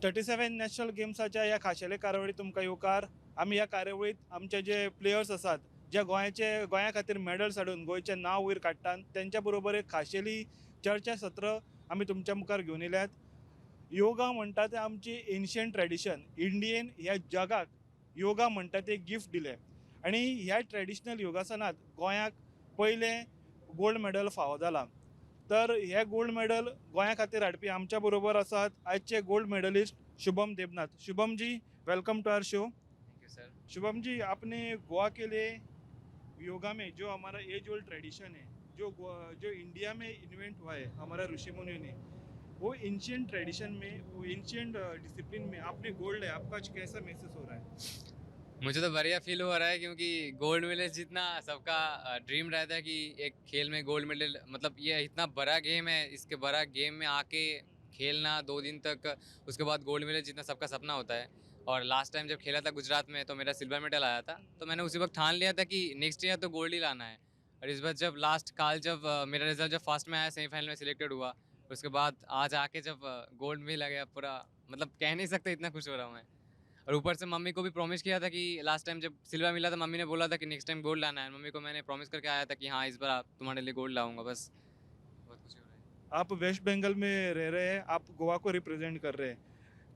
37 national गेम्साच्या ह्या खाशेले कार्यावळीत तुमकां येवकार. आमी ह्या कार्यावळीत आमचे जे प्लेयर्स आसात, जे गोंया खातीर मेडल्स हाडून गोंयचें नांव वयर काडटात, तेंच्या बरोबर एक खाशेली चर्चा सत्र आमी तुमच्या मुखार घेवन येयल्यात. योगा म्हणटा तें आमची एन्शियंट ट्रेडिशन. इंडियेन ह्या जगाक योगा म्हणटा ते गिफ्ट दिलें आनी ह्या ट्रेडिशनल योगासनांत गोंयाक पयलें गोल्ड मेडल फावो जालां. तर हे गोल्ड मेडल गोंया खातीर हाडपी आमच्या बरोबर आसात आजचे gold medalist Shubham Debnath. Shubham ji, welcome to our show. Thank you sir. Shubham ji, आपने गोवा के लिए योगा में जो हमारा एज ओल्ड ट्रेडिशन है, जो इंडिया में इन्वेंट हुआ है हमारा ऋषि मुनियों ने, वो एंशियंट ट्रेडिशन में, वो एंशियंट डिसिप्लिन में आपने गोल्ड है, आपका आज कैसा महसूस हो रहा है? मुझे तो बढ़िया फील हो रहा है क्योंकि गोल्ड मेडल जीतना सबका ड्रीम रहता है कि एक खेल में गोल्ड मेडल, मतलब ये इतना बड़ा गेम है, इसके बड़ा गेम में आके खेलना 2 दिन तक, उसके बाद गोल्ड मेडल जीतना सबका सपना होता है। और लास्ट टाइम जब खेला था गुजरात में तो मेरा सिल्वर मेडल आया था, तो मैंने उसी वक्त ठान लिया था कि नेक्स्ट ईयर तो गोल्ड ही लाना है। और इस बार जब जब मेरा रिजल्ट जब फर्स्ट में आया, सेमीफाइनल में सिलेक्टेड हुआ, उसके बाद आज आके जब गोल्ड मिल गया, पूरा मतलब कह नहीं सकते इतना खुश हो रहा हूँ मैं। और ऊपर से मम्मी को भी प्रॉमिस किया था कि लास्ट टाइम जब सिल्वर मिला था, मम्मी ने बोला था कि नेक्स्ट टाइम गोल्ड लाना है। मम्मी को मैंने प्रॉमिस करके आया था कि हाँ, इस बार तुम्हारे लिए गोल्ड लाऊंगा। बस बहुत खुशी हो रहा है। आप वेस्ट बंगाल में रह रहे हैं, आप गोवा को रिप्रेजेंट कर रहे हैं.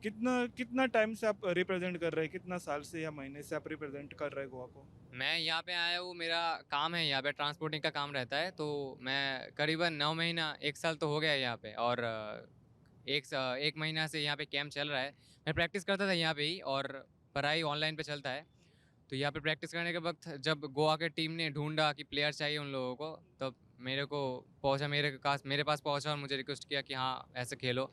कितना कितना टाइम से आप रिप्रेजेंट कर रहे हैं, कितना साल से या महीने से आप रिप्रेजेंट कर रहे हैं गोवा को? मैं यहाँ पे आया हूँ, मेरा काम है यहाँ पे, ट्रांसपोर्टिंग का काम रहता है, तो मैं करीबन 9 महीना, 1 साल तो हो गया है यहाँ पे। और एक महीना से यहाँ पे कैंप चल रहा है। मैं प्रैक्टिस करता था यहाँ पे ही, और पढ़ाई ऑनलाइन पे चलता है। तो यहाँ पे प्रैक्टिस करने के वक्त जब गोवा के टीम ने ढूंढा कि प्लेयर चाहिए उन लोगों को, तब मेरे पास पहुँचा और मुझे रिक्वेस्ट किया कि हाँ, ऐसे खेलो।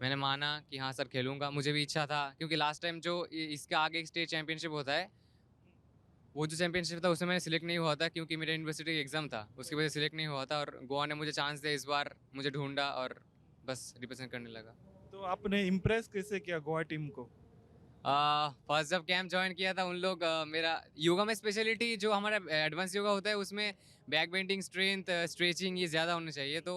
मैंने माना कि हाँ सर, खेलूंगा। मुझे भी इच्छा था क्योंकि लास्ट टाइम जो इसके आगे एक स्टेट चैंपियनशिप होता है, वो जो चैंपियनशिप था उसमें मैंने सिलेक्ट नहीं हुआ था क्योंकि मेरा यूनिवर्सिटी एग्जाम था, उसकी वजह से सिलेक्ट नहीं हुआ था। और गोवा ने मुझे चांस दिया, इस बार मुझे ढूंढा और बस रिप्रेजेंट करने लगा। तो आपने इम्प्रेस कैसे किया गोवा टीम को? फर्स्ट जब कैंप ज्वाइन किया था, उन लोग मेरा योगा में स्पेशलिटी जो हमारा एडवांस योगा होता है उसमें बैक बेंडिंग, स्ट्रेंथ, स्ट्रेचिंग ये ज़्यादा होना चाहिए। तो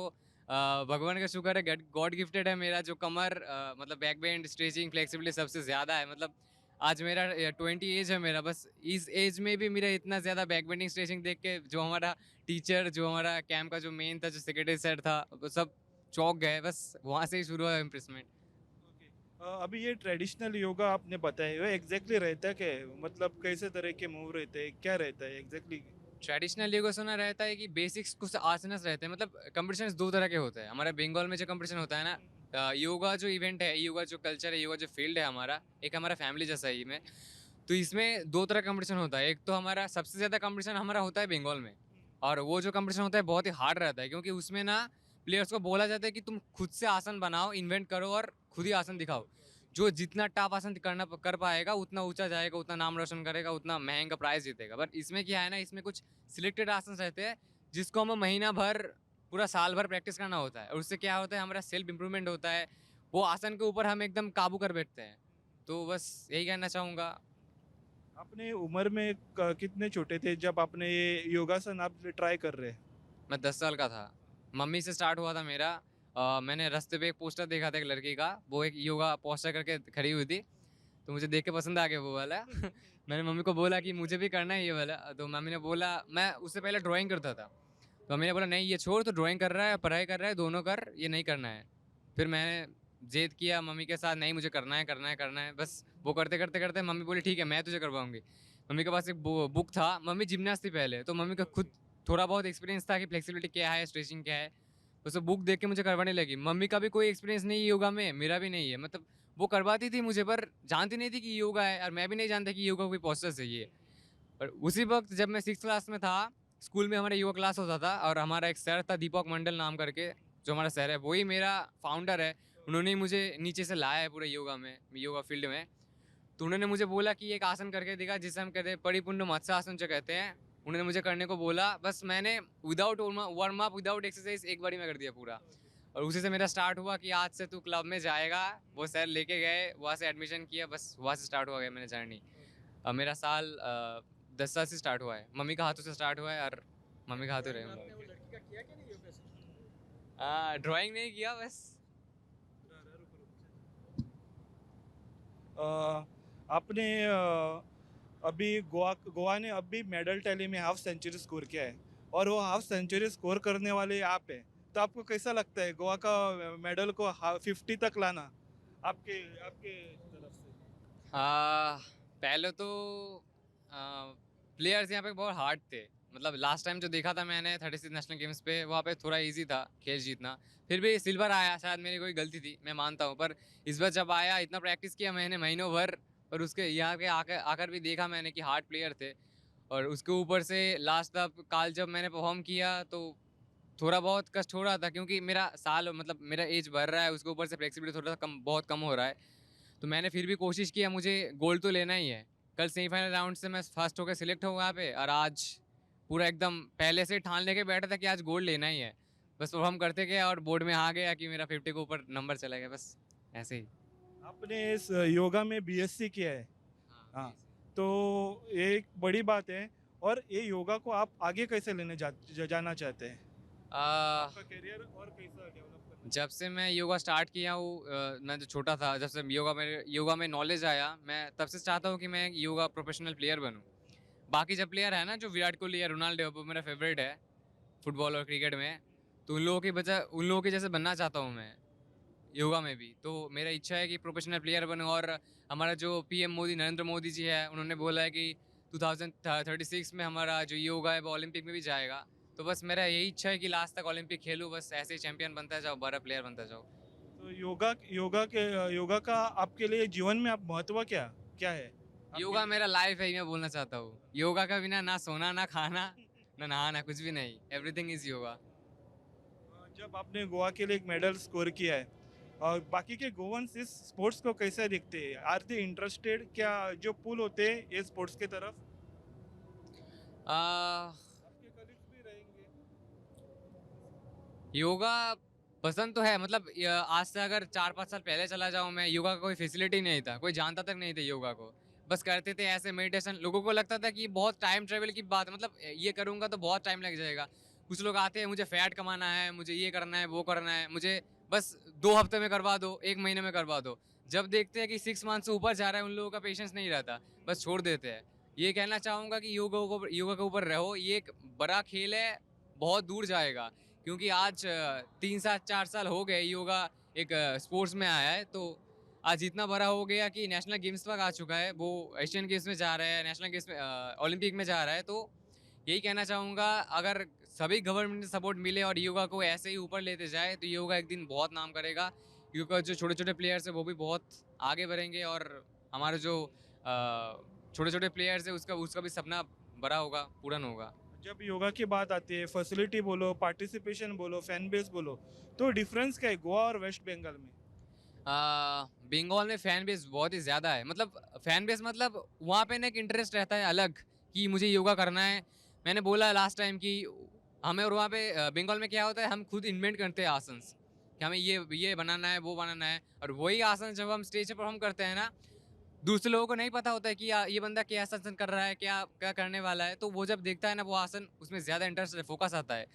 भगवान का शुक्र है, गॉड गिफ्टेड है, मेरा जो कमर मतलब बैक बेंड, स्ट्रेचिंग, फ्लेक्सिबिलिटी सबसे ज़्यादा है। मतलब आज मेरा 20 एज है मेरा, बस इस एज में भी मेरा इतना ज़्यादा बैक बेंडिंग, स्ट्रेचिंग देख के जो हमारा टीचर, जो हमारा कैंप का जो मेन था, जो सेक्रेटरी सर था, वो सब चौंक गए। बस वहाँ से ही शुरू हुआ इम्प्रेसमेंट। ओके. अभी ये ट्रेडिशनल योगा आपने बताया, वो एग्जैक्टली रहता है क्या? मतलब कैसे तरह के मूव रहते हैं, क्या रहता है एग्जैक्टली? ट्रेडिशनल योगासना रहता है कि बेसिक्स कुछ आसनस रहते हैं। मतलब कंपटीशन 2 तरह के होते हैं हमारे बंगाल में। जो कंपटीशन होता है ना, योगा जो इवेंट है, योगा जो कल्चर है, योगा जो फील्ड है हमारा, एक हमारा फैमिली जैसा ही में, तो इसमें 2 तरह का कंपटीशन होता है। एक तो हमारा सबसे ज़्यादा कंपटीशन हमारा होता है बंगाल में, और वो जो कंपटीशन होता है बहुत ही हार्ड रहता है क्योंकि उसमें ना प्लेयर्स को बोला जाता है कि तुम खुद से आसन बनाओ, इन्वेंट करो और खुद ही आसन दिखाओ। जो जितना टफ आसन कर पाएगा उतना ऊंचा जाएगा, उतना नाम रोशन करेगा, उतना महंगा प्राइज जीतेगा। बट इसमें क्या है ना, इसमें कुछ सिलेक्टेड आसन रहते हैं जिसको हमें महीना भर, पूरा साल भर प्रैक्टिस करना होता है। और उससे क्या होता है, हमारा सेल्फ इंप्रूवमेंट होता है। वो आसन के ऊपर हम एकदम काबू कर बैठते हैं। तो बस यही कहना चाहूँगा। आपने उम्र में कितने छोटे थे जब आपने ये योगासन आप ट्राई कर रहे हैं? मैं 10 साल का था। मम्मी से स्टार्ट हुआ था मेरा। मैंने रास्ते पे एक पोस्टर देखा था एक लड़की का, वो एक योगा पोस्टर करके खड़ी हुई थी, तो मुझे देख के पसंद आ गया वो वाला। मैंने मम्मी को बोला कि मुझे भी करना है ये वाला, तो मम्मी ने बोला, मैं उससे पहले ड्राइंग करता था, तो मम्मी ने बोला नहीं ये छोड़, तो ड्राइंग कर रहा है, पढ़ाई कर रहा है, दोनों कर, ये नहीं करना है। फिर मैंने ज़िद किया मम्मी के साथ, नहीं मुझे करना है, करना है, करना है। बस वो करते करते करते मम्मी बोली ठीक है मैं तुझे करवाऊंगी। मम्मी के पास एक बुक था, मम्मी जिम्नास्ट थी पहले, तो मम्मी का खुद थोड़ा बहुत एक्सपीरियंस था कि फ्लेक्सिबिलिटी क्या है, स्ट्रेचिंग क्या है। उसे बुक देख के मुझे करवाने लगी। मम्मी का भी कोई एक्सपीरियंस नहीं है योगा में, मेरा भी नहीं है। मतलब वो करवाती थी मुझे, पर जानती नहीं थी कि योगा है, और मैं भी नहीं जानता कि योगा कोई पोस्चर है ये। और उसी वक्त जब मैं 6th क्लास में था, स्कूल में हमारा योगा क्लास होता था, और हमारा एक सर था दीपक मंडल नाम करके, जो हमारा सर है वही मेरा फाउंडर है। उन्होंने ही मुझे नीचे से लाया है पूरे योगा में, योगा फील्ड में। तो उन्होंने मुझे बोला कि एक आसन करके दिखा, जिसे हम कहते हैं परिपूर्ण मत्स्यासन जो कहते हैं। उन्होंने मुझे करने को बोला, बस मैंने without warm up, without exercise एक बारी में कर दिया पूरा। और उसी से मेरा स्टार्ट हुआ कि आज से तू क्लब में जाएगा। वो सर लेके गए, वहाँ से एडमिशन किया, बस वहाँ से स्टार्ट हुआ गया मेरा जर्नी। मेरा साल 10 साल से स्टार्ट हुआ है, मम्मी के हाथों से स्टार्ट हुआ है, और मम्मी के हाथों रहे आपने हूँ। वो लड़की का किया क्या नहीं योगा से? ड्राइंग नहीं किया बस। आपने अभी गोवा ने अभी मेडल टैली में हाफ सेंचुरी स्कोर किया है और वो हाफ सेंचुरी स्कोर करने वाले आप हैं, तो आपको कैसा लगता है गोवा का मेडल को 50 तक लाना आपके आपके तरफ से? पहले तो प्लेयर्स यहाँ पे बहुत हार्ड थे। मतलब लास्ट टाइम जो देखा था मैंने 36 नेशनल गेम्स पे, वहाँ पे थोड़ा इजी था खेल जीतना। फिर भी सिल्वर आया, शायद मेरी कोई गलती थी, मैं मानता हूँ। पर इस बार जब आया, इतना प्रैक्टिस किया मैंने महीनों भर, और उसके यहाँ के आकर आकर भी देखा मैंने कि हार्ड प्लेयर थे। और उसके ऊपर से लास्ट तक काल जब मैंने परफॉर्म किया तो थोड़ा बहुत कष्ट हो रहा था, क्योंकि मेरा साल मतलब मेरा एज बढ़ रहा है, उसके ऊपर से फ्लेक्सिबिलिटी थोड़ा सा कम, बहुत कम हो रहा है। तो मैंने फिर भी कोशिश किया, मुझे गोल्ड तो लेना ही है। कल सेमीफाइनल राउंड से मैं फर्स्ट होकर सिलेक्ट हुआ यहाँ पे, और आज पूरा एकदम पहले से ठान लेके बैठा था कि आज गोल्ड लेना ही है। बस परफॉर्म करते गया और बोर्ड में आ गया कि मेरा 50 के ऊपर नंबर चला गया, बस ऐसे ही। आपने इस योगा में बीएससी किया है। हाँ, तो ये एक बड़ी बात है। और ये योगा को आप आगे कैसे लेने जाना चाहते हैं? आपका करियर और कैसा डेवलप करना? जब से मैं योगा स्टार्ट किया हूँ, मैं जो छोटा था, जब से योगा में नॉलेज आया, मैं तब से चाहता हूँ कि मैं एक योगा प्रोफेशनल प्लेयर बनूँ। बाकी जब प्लेयर है ना, जो विराट कोहली है, रोनाल्डो, वो मेरा फेवरेट है फुटबॉल और क्रिकेट में। तो उन लोगों के जैसे बनना चाहता हूँ मैं योगा में भी। तो मेरा इच्छा है कि प्रोफेशनल प्लेयर बनूँ। और हमारा जो पीएम मोदी, नरेंद्र मोदी जी है, उन्होंने बोला है कि 2036 में हमारा जो योगा है वो ओलंपिक में भी जाएगा। तो बस मेरा यही इच्छा है कि लास्ट तक ओलंपिक खेलूँ, बस ऐसे ही चैंपियन बनता जाओ, बड़ा प्लेयर बनता जाओ। तो योगा का आपके लिए जीवन में आप महत्व क्या क्या है आपके योगा लिए? मेरा लाइफ है ही, मैं बोलना चाहता हूँ। योगा का बिना ना सोना, ना खाना, ना नहाना, कुछ भी नहीं। Everything is yoga. जब आपने गोवा के लिए एक मेडल स्कोर किया है और बाकी के गोवंस इस स्पोर्ट्स को कैसे देखते हैं? आर दे इंटरेस्टेड क्या जो पुल होते हैं ये स्पोर्ट्स के तरफ? आ, आपके कलीग्स भी रहेंगे। योगा पसंद तो है। मतलब आज से अगर 4-5 साल पहले चला जाऊँ मैं, योगा का कोई फैसिलिटी नहीं था, कोई जानता तक नहीं था योगा को। बस करते थे ऐसे मेडिटेशन। लोगों को लगता था कि बहुत टाइम ट्रेवल की बात है, मतलब ये करूँगा तो बहुत टाइम लग जाएगा। कुछ लोग आते हैं, मुझे फैट कमाना है, मुझे ये करना है, वो करना है, मुझे बस 2 हफ्ते में करवा दो, 1 महीने में करवा दो। जब देखते हैं कि 6 मंथ से ऊपर जा रहा है, उन लोगों का पेशेंस नहीं रहता, बस छोड़ देते हैं। ये कहना चाहूँगा कि योगा के ऊपर रहो, ये एक बड़ा खेल है, बहुत दूर जाएगा। क्योंकि आज 3 साल 4 साल हो गए योगा एक स्पोर्ट्स में आया है, तो आज इतना बड़ा हो गया कि नेशनल गेम्स तक आ चुका है। वो एशियन गेम्स में जा रहा है, नेशनल गेम्स में, ओलंपिक में जा रहा है। तो यही कहना चाहूँगा, अगर सभी गवर्नमेंट से सपोर्ट मिले और योगा को ऐसे ही ऊपर लेते जाए, तो योगा एक दिन बहुत नाम करेगा। योगा जो छोटे छोटे प्लेयर्स हैं वो भी बहुत आगे बढ़ेंगे, और हमारे जो छोटे छोटे प्लेयर्स हैं उसका उसका भी सपना बड़ा होगा, पूर्ण होगा। जब योगा की बात आती है, फैसिलिटी बोलो, पार्टिसिपेशन बोलो, फैन बेस बोलो, तो डिफरेंस क्या है गोवा और वेस्ट बंगाल में? बंगाल में फैन बेस बहुत ही ज़्यादा है। मतलब फैन बेस, मतलब वहाँ पे ना एक इंटरेस्ट रहता है अलग कि मुझे योगा करना है। मैंने बोला लास्ट टाइम कि हमें, और वहाँ पे बंगाल में क्या होता है, हम खुद इन्वेंट करते हैं आसन कि हमें ये बनाना है, वो बनाना है। और वही आसन जब हम स्टेज पे परफॉर्म करते हैं ना, दूसरे लोगों को नहीं पता होता है कि ये बंदा क्या आसन कर रहा है, क्या क्या करने वाला है। तो वो जब देखता है ना वो आसन, उसमें ज़्यादा इंटरेस्ट फोकस आता है।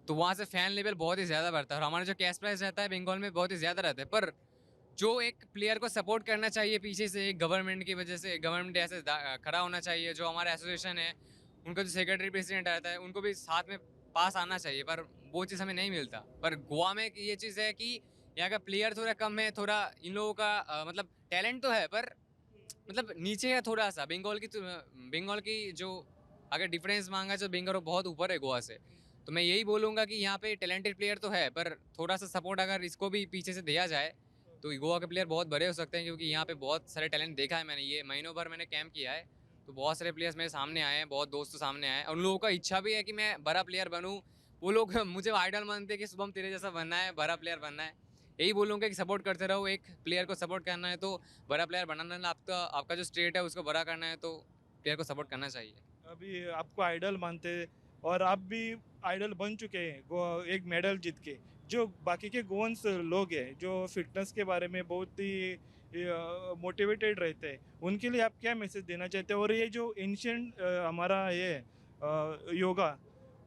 तो वहाँ से फैन लेवल बहुत ही ज़्यादा बढ़ता है। और हमारा जो कैश प्राइस रहता है बंगाल में बहुत ही ज़्यादा रहता है। पर जो एक प्लेयर को सपोर्ट करना चाहिए पीछे से, एक गवर्नमेंट की वजह से, गवर्नमेंट ऐसे खड़ा होना चाहिए। जो हमारा एसोसिएशन है, उनका जो सेक्रेटरी प्रेसिडेंट रहता है, उनको भी साथ में पास आना चाहिए। पर वो चीज़ हमें नहीं मिलता। पर गोवा में ये चीज़ है कि यहाँ का प्लेयर थोड़ा कम है, थोड़ा इन लोगों का मतलब टैलेंट तो है, पर मतलब नीचे है थोड़ा सा। बंगाल की जो अगर डिफरेंस मांगा तो बंगाल बहुत ऊपर है गोवा से। तो मैं यही बोलूँगा कि यहाँ पे टैलेंटेड प्लेयर तो है, पर थोड़ा सा सपोर्ट अगर इसको भी पीछे से दिया जाए तो गोवा के प्लेयर बहुत बड़े हो सकते हैं। क्योंकि यहाँ पे बहुत सारे टैलेंट देखा है मैंने, ये महीनों भर मैंने कैंप किया है। तो बहुत सारे प्लेयर्स मेरे सामने आए हैं, बहुत दोस्त सामने आए हैं, और उन लोगों का इच्छा भी है कि मैं बड़ा प्लेयर बनूँ। वो लोग मुझे आइडल मानते हैं कि शुभम तेरे जैसा बनना है, बड़ा प्लेयर बनना है। यही बोलूँगा कि सपोर्ट करते रहो। एक प्लेयर को सपोर्ट करना है तो बड़ा प्लेयर बनाना है, आपका आपका जो स्टेट है उसको बड़ा करना है, तो प्लेयर को सपोर्ट करना चाहिए। अभी आपको आइडल मानते हैं और आप भी आइडल बन चुके हैं एक मेडल जीत के। जो बाकी के गोवंस लोग हैं जो फिटनेस के बारे में बहुत ही मोटिवेटेड रहते हैं, उनके लिए आप क्या मैसेज देना चाहते हैं? और ये जो एंशियंट हमारा ये योगा,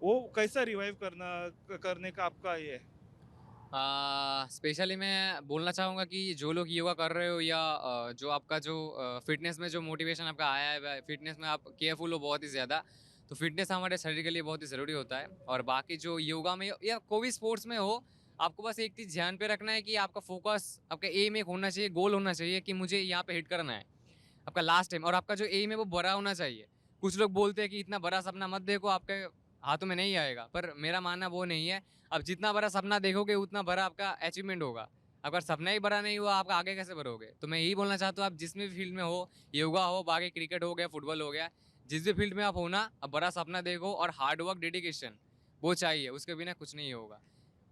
वो कैसा रिवाइव करने का आपका ये है? स्पेशली मैं बोलना चाहूँगा कि जो लोग योगा कर रहे हो या जो आपका जो फिटनेस में जो मोटिवेशन आपका आया है, फिटनेस में आप केयरफुल हो बहुत ही ज़्यादा, तो फिटनेस हमारे शरीर के लिए बहुत ही ज़रूरी होता है। और बाकी जो योगा में या कोई भी स्पोर्ट्स में हो, आपको बस एक चीज़ ध्यान पे रखना है कि आपका फोकस, आपका एम एक होना चाहिए, गोल होना चाहिए कि मुझे यहाँ पे हिट करना है आपका लास्ट टाइम, और आपका जो एम है वो बड़ा होना चाहिए। कुछ लोग बोलते हैं कि इतना बड़ा सपना मत देखो, आपके हाथों में नहीं आएगा, पर मेरा मानना वो नहीं है। आप जितना बड़ा सपना देखोगे उतना बड़ा आपका अचीवमेंट होगा। अगर सपना ही बड़ा नहीं हुआ, आप आगे कैसे बढ़ोगे? तो मैं यही बोलना चाहता हूँ, आप जिस भी फील्ड में हो, योगा हो, बाकी क्रिकेट हो गया, फुटबॉल हो गया, जिस भी फील्ड में आप हो ना, आप बड़ा सपना देखो और हार्ड वर्क, डेडिकेशन वो चाहिए, उसके बिना कुछ नहीं होगा।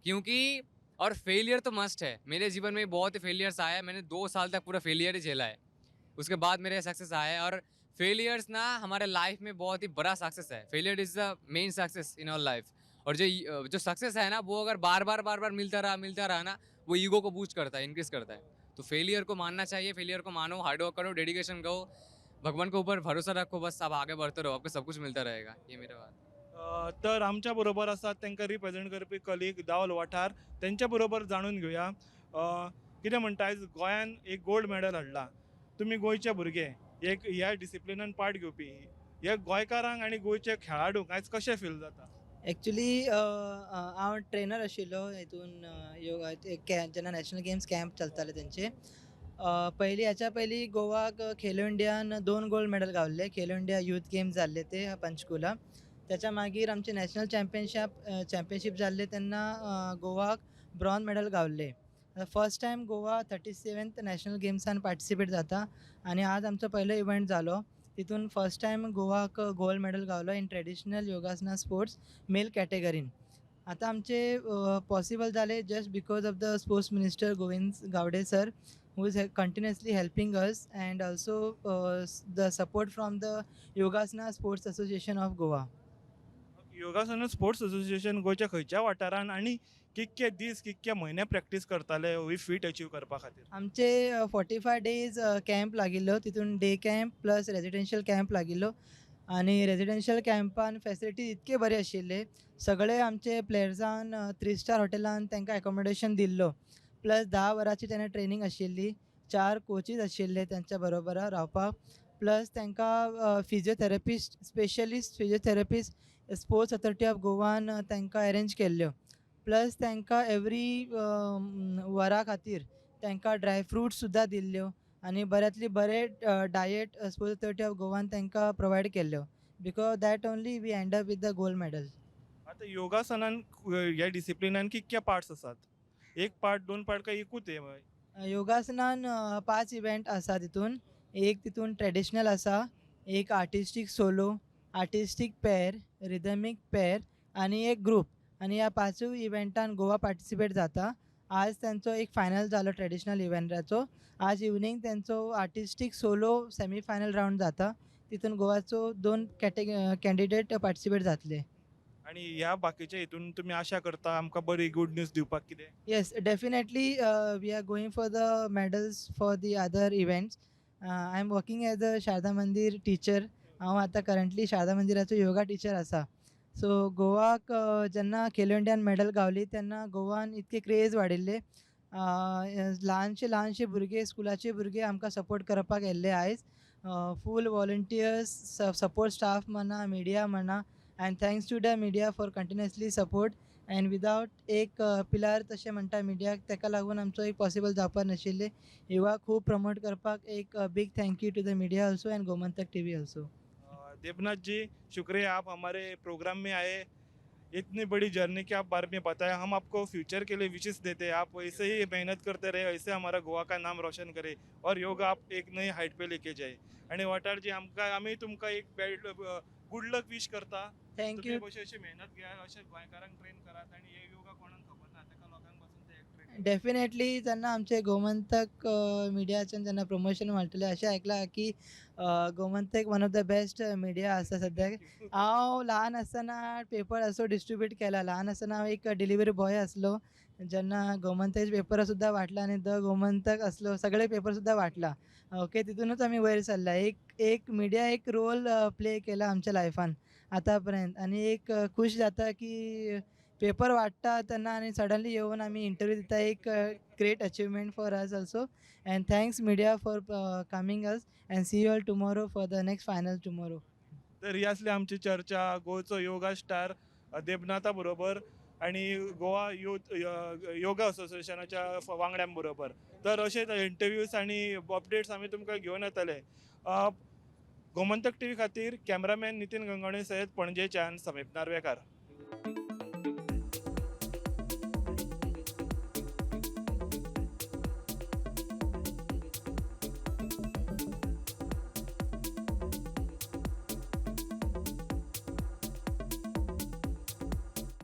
क्योंकि और फेलियर तो मस्ट है। मेरे जीवन में बहुत ही फेलियर्स आए हैं, मैंने 2 साल तक पूरा फेलियर ही झेला है। उसके बाद मेरे सक्सेस आए हैं, और फेलियर्स ना हमारे लाइफ में बहुत ही बड़ा सक्सेस है। Failure is the main success in our life. और जो सक्सेस है ना, वो अगर बार-बार मिलता रहा ना, वो ईगो को बूस्ट करता है, इंक्रीज़ करता है। तो फेलियर को मानना चाहिए, फेलियर को मानो, हार्ड वर्क करो, डेडिकेशन करो, भगवान के ऊपर भरोसा रखो, बस आप आगे बढ़ते रहो, आपको सब कुछ मिलता रहेगा। ये मेरा बात है। तर आमच्या बरोबर आसात तांकां रिप्रेझेंट करपी कलीग दावल वाठार त्यांच्या बरोबर जाणून घेवया कितें म्हणटा आयज गोंयान एक गोल्ड मेडल हाडला. तुमी गोंयचे भुरगे, एक ह्या डिसिप्लिनान पार्ट घेवपी, हे गोंयकारांक आनी गोंयचे खेळाडूंक आयज कशें फील जाता? ॲक्च्युली हांव ट्रेनर आशिल्लो हितून योगा जेन्ना नॅशनल गेम्स कॅम्प चलताले तेंचे. पयलीं हाच्या पयलीं गोवाक खेलो इंडियान 2 गोल्ड मेडल गावल्ले. खेलो इंडिया यूथ गेम्स जाल्ले ते पंचकुला. त्याच्या मागीर आमचे नॅशनल चॅम्पियनशीप जाल्ले तेन्ना गोवाक ब्रॉन्झ मेडल गावल्ले. First time Goa 37th national गेम्सान पार्टिसिपेट जाता आणि आज आमचो पयलो इव्हेंट जालो. तितून फर्स्ट टायम गोवाक गोल्ड मेडल गावलो इन ट्रेडिशनल योगासना स्पोर्ट्स मेल कॅटेगरीन. आता आमचे पॉसिबल झाले just because of the sports minister Govind Gawde sir, who is continuously helping us, and also the support from the Yogasana Sports Association of Goa. योगासन sports association गोंयच्या खंयच्या वाठारान आनी कितके दीस कितके म्हयने प्रॅक्टीस करताले ही फीट अचीव करपा खातीर? आमचे 45 डेज कॅम्प लागिल्लो, तितून day camp plus residential camp लागिल्लो आणि रेजिडेन्शियल कॅम्पान फॅसिलिटीज इतके बरे आशिल्ले. सगळे आमचे प्लेयर्सांक 3 स्टार हॉटेलान तांकां एकोमोडेशन दिल्लो. प्लस 10 वरांची तेन्ना ट्रेनींग आशिल्ली. 4 कोचीस आशिल्ले त्यांच्या बरोबर रावपाक. प्लस तांकां physiotherapist, specialist physiotherapist sports authority of गोवान तांकां अरेंज केल्ल्यो. प्लस तांकां एवरी वरा खातीर तांकां ड्राय फ्रुट्स सुद्दां दिल्ल्यो आणि बऱ्यांतली बरे डायट स्पोर्ट्स अथॉरिटी ऑफ गोवान तांकां प्रोवायड केल्ल्यो. Because that only we end up with the gold medal. आता योगासनान ह्या डिसिप्लिनान कितके पार्ट्स आसात? एक पार्ट, 2 पार्ट काय एकूच हे? योगासनान 5 इव्हेंट आसा तितून. एक तितून ट्रेडिशनल आसा, एक artistic solo, artistic pair, rhythmic pair आणि एक ग्रुप. आणि या 5 इव्हेंटान गोवा पार्टिसिपेट जाता. आज त्यांचो एक फायनल जालो ट्रेडिशनल इव्हेंटाचो. आज इवनिंग त्यांचो artistic solo semi final round जाता. तितून गोवाचो 2 कॅन्डिडेट पार्टिसिपेट जातले. आणि ह्या बाकीच्या हितून तुम्ही आशा करता आमकां बरी गुड न्यूज दिवपाक कितें? Yes, definitely. We are going for the medals for the other events. I am working as a Sharda मंदिर टीचर. हांव आतां करंटली शारदा मंदिराचो योगा टीचर आसा. सो गोवाक जेन्ना खेलो इंडियान मेडल गावली तेन्ना गोवान इतके क्रेज वाडिल्ले. ल्हानशे भुरगे, स्कुलाचे भुरगे आमकां सपोर्ट करपाक येल्ले आयज. फूल वॉलंटियर्स, सपोर्ट स्टाफ म्हणा, मिडिया म्हणा, and thanks to the media for continuously support. And without एक पिलार तशें म्हणटा मिडियाक, ताका लागून आमचो एक पॉसिबल जावपा नाशिल्लें. योगा खूब प्रमोट करपाक एक big thank you to the media also and Gomantak TV also. Debnath ji, शुक्रिया आप हमारे प्रोग्राम में आए. इतनी बड़ी जर्नी के आप बारे में बताया. हम आपको फ्यूचर के लिए विशेष देते हैं. आप ऐसे ही मेहनत करते रहे, ऐसे हमारा गोवा का नाम रोशन करे और योगा आप एक नई हाइट पे लेके जाए. आणि वाटार जी आम्ही तुमका एक गुड लक विश करता. थँक तुम्ही यू. कशी अशी मेहनत घ्या, अशे गोंयकारांक ट्रेन करात आणि हे योगा कोणाक खबर ना ताका लोकांपासून ते एक ट्रेन. डेफिनेटली जेन्ना आमचे गोमंतक मिडियाच्यान जेन्ना प्रमोशन वाडटलें अशें आयकलां की Gomantak one of the best media आसा सद्याक. हांव ल्हान आसतना पेपर असो डिस्ट्रिब्यूट केला. ल्हान आसतना हांव एक डिलिवरी बॉय आसलो. जेन्ना गोमंतक पेपर सुद्दां वाटला आणि द गोमंतक असलो सगळे पेपर सुद्दां वाटला. ओके, तितूनच आमी वयर सरला. एक मिडिया एक रोल प्ले केला आमच्या लायफान आतां पर्यंत. आणि एक खूश जाता की पेपर वाटता त्यांना आणि सडनली येऊन आम्ही इंटरव्ह्यू दिता एक great achievement for us also and thanks media for coming us and see you all tomorrow for the next final tomorrow. तर ही असली आमची चर्चा गोवचो योगा स्टार देबनाथा बरोबर आणि गोवा योगा असोसिएशनाच्या वांगड्यां बरोबर. तर अशेच इंटरव्यूज आणि अपडेट्स आमी तुमकां घेवन येतले. गोमंतक टीव्ही खातीर कॅमेरामॅन नितीन गंगवणे सयत पणजेच्यान समीप नार्वेकार.